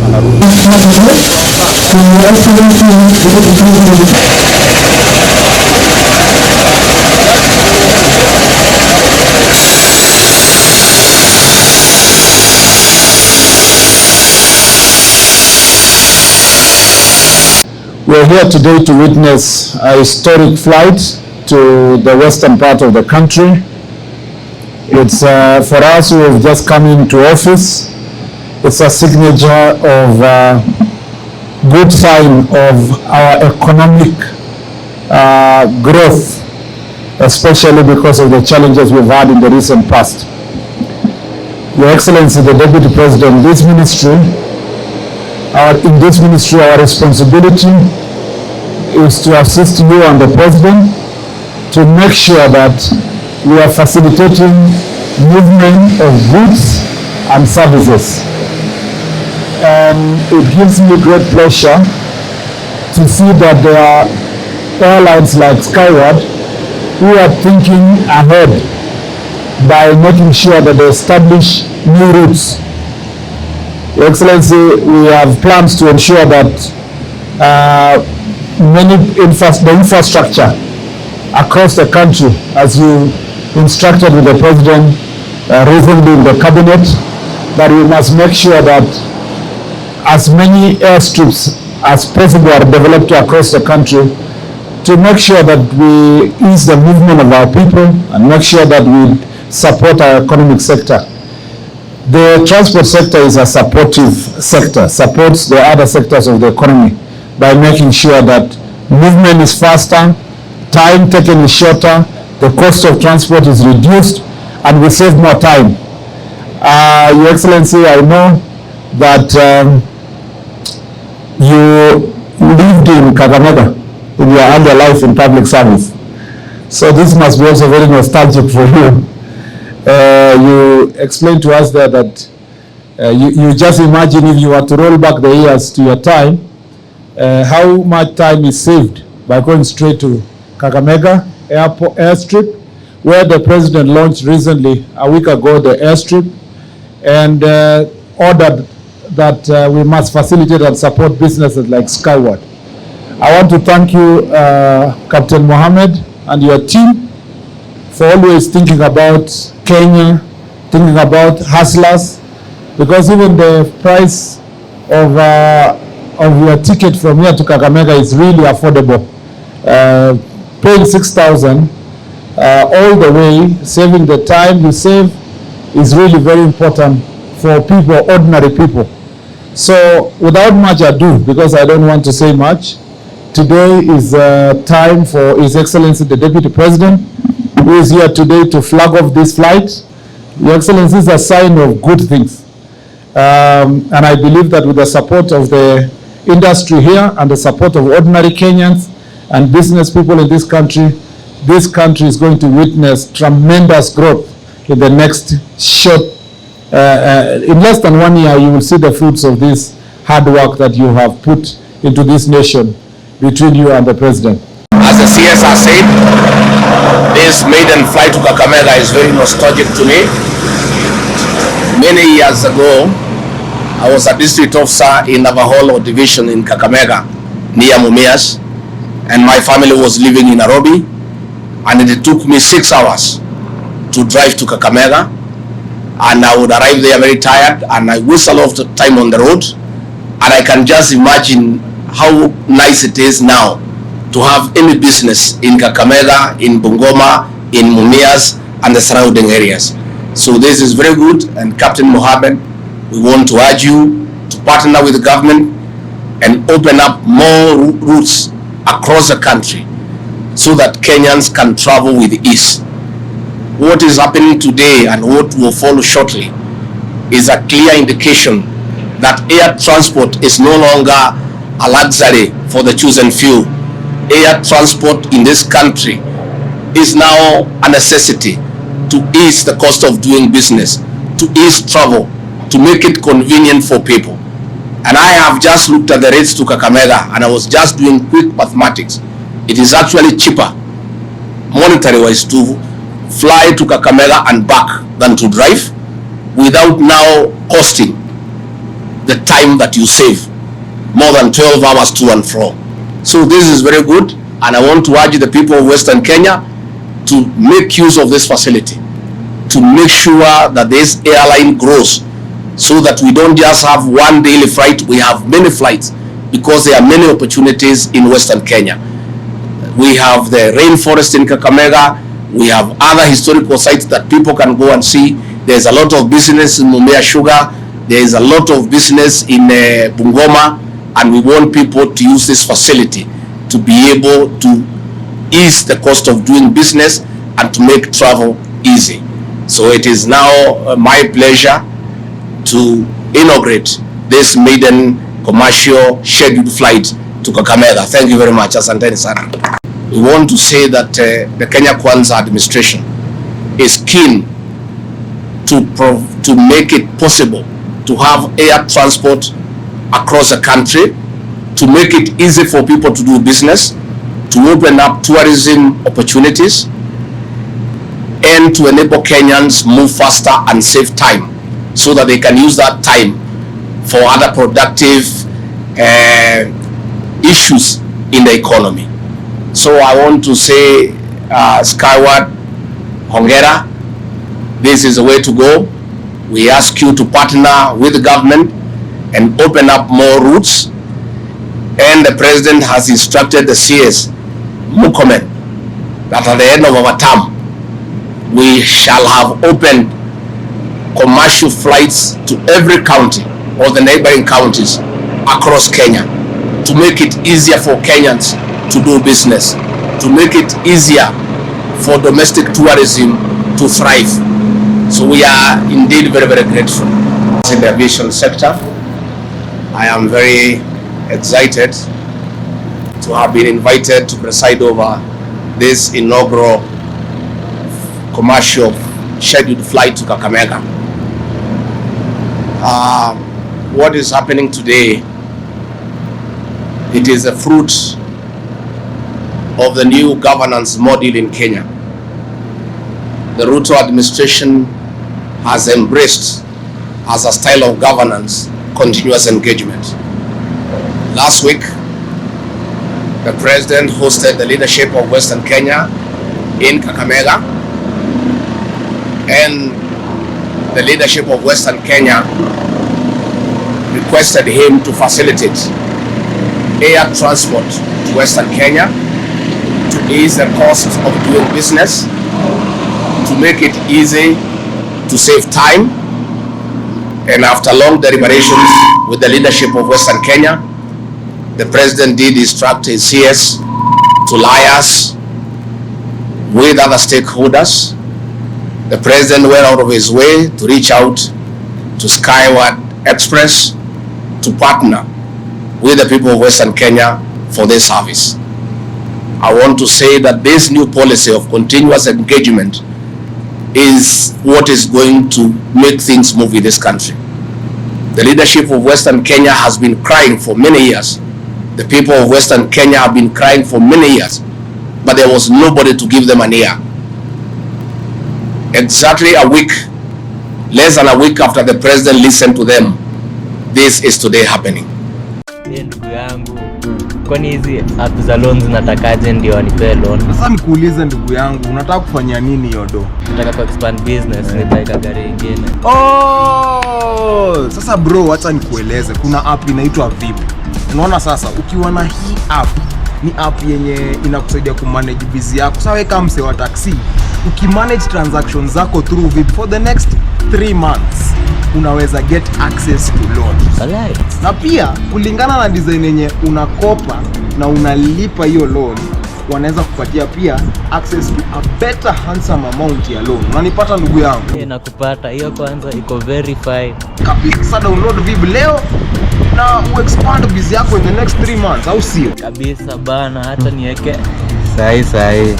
anarudi. We're here today to witness a historic flight to the western part of the country. It's for us who have just come into office, it's a signature of good sign of our economic growth, especially because of the challenges we've had in the recent past. Your Excellency, the Deputy President, in this ministry, our responsibility is to assist you and the President to make sure that we are facilitating movement of goods and services. And it gives me great pleasure to see that there are airlines like Skyward who are thinking ahead by making sure that they establish new routes. Your Excellency, we have plans to ensure that the infrastructure across the country, as you instructed with the President recently in the Cabinet, that we must make sure that as many airstrips as possible are developed across the country to make sure that we ease the movement of our people and make sure that we support our economic sector. The transport sector is a supportive sector, supports the other sectors of the economy by making sure that movement is faster, time taken is shorter, the cost of transport is reduced, and we save more time. Your Excellency, I know that you lived in Kakamega in your earlier life in public service. So this must be also very nostalgic for you. You explained to us there that you just imagine if you were to roll back the years to your time, how much time is saved by going straight to Kakamega Airstrip, where the President launched recently, a week ago, the Airstrip, and ordered that we must facilitate and support businesses like Skyward. I want to thank you, Captain Mohammed, and your team for always thinking about Kenya, thinking about hustlers, because even the price of your ticket from here to Kakamega is really affordable. Paying 6,000 all the way, saving the time you save, is really very important for people, ordinary people. So without much ado, because I don't want to say much, today is time for His Excellency the Deputy President, who is here today to flag off this flight. Your Excellency is a sign of good things. And I believe that with the support of the industry here and the support of ordinary Kenyans and business people in this country is going to witness tremendous growth in the next short, in less than 1 year, you will see the fruits of this hard work that you have put into this nation between you and the President. As the CSR said, this maiden flight to Kakamega is very nostalgic to me. Many years ago, I was a district officer in Navaholo division in Kakamega, near Mumias, and my family was living in Nairobi, and it took me 6 hours to drive to Kakamega, and I would arrive there very tired, and I waste a lot of time on the road, and I can just imagine how nice it is now to have any business in Kakamega, in Bungoma, in Mumias, and the surrounding areas. So this is very good, and Captain Mohammed, we want to urge you to partner with the government and open up more routes across the country so that Kenyans can travel with ease. What is happening today and what will follow shortly is a clear indication that air transport is no longer a luxury for the chosen few. Air transport in this country is now a necessity to ease the cost of doing business, to ease travel, to make it convenient for people. And I have just looked at the rates to Kakamega, and I was just doing quick mathematics. It is actually cheaper, monetary-wise, to fly to Kakamega and back than to drive, without now costing the time that you save, more than 12 hours to and fro. So this is very good, and I want to urge the people of Western Kenya to make use of this facility, to make sure that this airline grows, so that we don't just have one daily flight, we have many flights, because there are many opportunities in Western Kenya. We have the rainforest in Kakamega, we have other historical sites that people can go and see. There's a lot of business in Mumea Sugar, there is a lot of business in Bungoma, and we want people to use this facility to be able to ease the cost of doing business and to make travel easy. So it is now my pleasure to inaugurate this maiden commercial scheduled flight to Kakamega. Thank you very much. Asanteni sana. We want to say that the Kenya Kwanza administration is keen to make it possible to have air transport across the country, to make it easy for people to do business, to open up tourism opportunities, and to enable Kenyans move faster and save time, so that they can use that time for other productive issues in the economy. So I want to say, Skyward, Hongera, this is the way to go. We ask you to partner with the government and open up more routes. And the president has instructed the CS, Murkomen, that at the end of our term, we shall have opened commercial flights to every county or the neighboring counties across Kenya, to make it easier for Kenyans to do business, to make it easier for domestic tourism to thrive. So we are indeed very, very grateful. In the aviation sector, I am very excited to have been invited to preside over this inaugural commercial scheduled flight to Kakamega. What is happening today, it is a fruit of the new governance model in Kenya. The RUTO administration has embraced as a style of governance continuous engagement. Last week, the president hosted the leadership of Western Kenya in Kakamega, and the leadership of Western Kenya requested him to facilitate air transport to Western Kenya to ease the cost of doing business, to make it easy to save time. And after long deliberations with the leadership of Western Kenya, the president did instruct his CS to liaise with other stakeholders. The president went out of his way to reach out to Skyward Express to partner with the people of Western Kenya for this service. I want to say that this new policy of continuous engagement is what is going to make things move in this country. The leadership of Western Kenya has been crying for many years. The people of Western Kenya have been crying for many years, but there was nobody to give them an ear. Exactly a week, less than a week after the president listened to them, this is today happening. Ndugu yangu, kwani hizi app za loans natakaje ndio wanipe loan? Sasa nikuulize ndugu yangu, unataka kufanya nini yodo? Nataka ku expand business, nitaweka gari nyingine. Oh, sasa bro, acha nikueleze. Kuna app inaitwa VIP. Unaona sasa, ukiwa na hii app, ni app yenye inakusaidia kumanage busy yako. Sasa wewe kama mse wa taxi, ukimanage transactions zako through VIP for the next 3 months, unaweza get access to loans. Alright. Na pia kulingana na design yenye unakopa na unalipa hiyo loan, wanaweza kupatia pia access to a better handsome amount ya loan. Unanipata ndugu yangu? Nakupata. Hiyo kwanza iko verified. Kabisa. Sasa download VIP leo na expand business yako in the next 3 months, au sio? Kabisa bana, hata niweke sahi.